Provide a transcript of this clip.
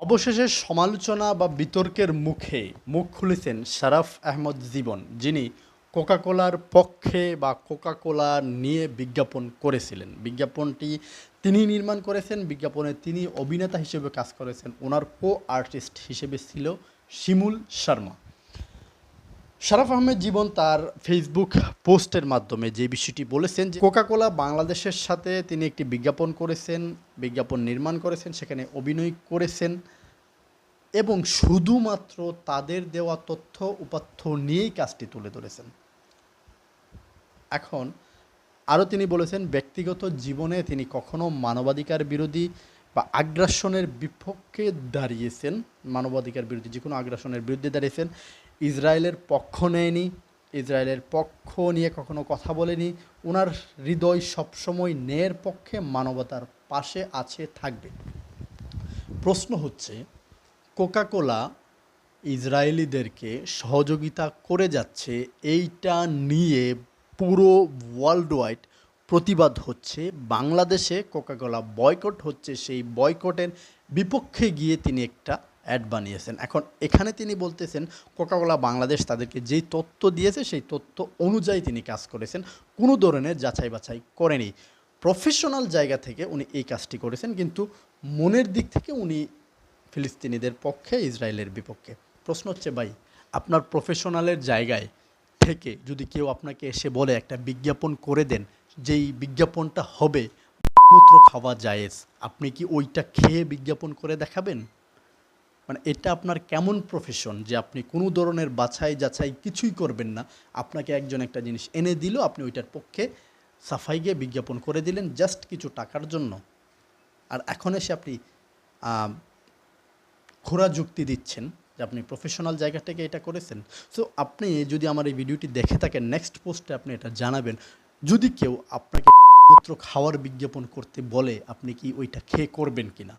অবশেষে সমালোচনা বা বিতর্কের মুখে মুখ খুলেছেন শারাফ আহমদ জীবন, যিনি কোকাকোলার পক্ষে বা কোকাকোলা নিয়ে বিজ্ঞাপন করেছিলেন। বিজ্ঞাপনটি তিনি নির্মাণ করেছেন, বিজ্ঞাপনে তিনি অভিনেতা হিসেবে কাজ করেছেন, ওনার কো আর্টিস্ট হিসেবে ছিল শিমুল শর্মা। শারাফ আহমেদ জীবন তার ফেসবুক পোস্টের মাধ্যমে যে বিষয়টি বলেছেন যে কোকাকোলা বাংলাদেশের সাথে তিনি একটি বিজ্ঞাপন করেছেন, বিজ্ঞাপন নির্মাণ করেছেন, সেখানে অভিনয় করেছেন এবং শুধুমাত্র তাদের দেওয়া তথ্য উপাত্ত নিয়েই কাজটি তুলে ধরেছেন। এখন আরও তিনি বলেছেন, ব্যক্তিগত জীবনে তিনি কখনো মানবাধিকার বিরোধী বা আগ্রাসনের বিপক্ষে দাঁড়িয়েছেন, মানবাধিকার বিরোধী যে কোনো আগ্রাসনের বিরুদ্ধে দাঁড়িয়েছেন, ইসরায়েলের পক্ষ নেয়নি, ইসরায়েলের পক্ষ নিয়ে কখনো কথা বলেনি। ওনার হৃদয় সবসময় ন্যায়ের পক্ষে, মানবতার পাশে আছে, থাকবে। প্রশ্ন হচ্ছে, কোকাকোলা ইসরায়েলিদেরকে সহযোগিতা করে যাচ্ছে, এইটা নিয়ে পুরো ওয়ার্ল্ড ওয়াইড প্রতিবাদ হচ্ছে। বাংলাদেশে কোকাকোলা বয়কট হচ্ছে, সেই বয়কটের বিপক্ষে গিয়ে তিনি একটা অ্যাড বানিয়েছেন। এখন এখানে তিনি বলতেছেন কোকাকোলা বাংলাদেশ তাদেরকে যেই তথ্য দিয়েছে সেই তথ্য অনুযায়ী তিনি কাজ করেছেন, কোনো ধরনের যাচাই বাছাই করেনি। প্রফেশনাল জায়গা থেকে উনি এই কাজটি করেছেন, কিন্তু মনের দিক থেকে উনি ফিলিস্তিনিদের পক্ষে, ইসরায়েলের বিপক্ষে। প্রশ্ন হচ্ছে, ভাই, আপনার প্রফেশনালের জায়গায় থেকে যদি কেউ আপনাকে এসে বলে একটা বিজ্ঞাপন করে দেন, যেই বিজ্ঞাপনটা হবে মূত্র খাওয়া জায়েজ, আপনি কি ওইটা খেয়ে বিজ্ঞাপন করে দেখাবেন? মানে এটা আপনার কেমন প্রফেশন যে আপনি কোনো ধরনের বাছাই যাচাই কিছুই করবেন না, আপনাকে একজন একটা জিনিস এনে দিল, আপনি ওইটার পক্ষে সাফাই গিয়ে বিজ্ঞাপন করে দিলেন জাস্ট কিছু টাকার জন্য। আর এখন এসে আপনি খোঁড়া যুক্তি দিচ্ছেন যে আপনি প্রফেশনাল জায়গা থেকে এটা করেছেন। সো আপনি যদি আমার এই ভিডিওটি দেখে থাকেন, নেক্সট পোস্টে আপনি এটা জানাবেন। যদি কেউ আপনাকে মূত্র খাওয়ার বিজ্ঞাপন করতে বলে, আপনি কি ওইটা খেয়ে করবেন কিনা?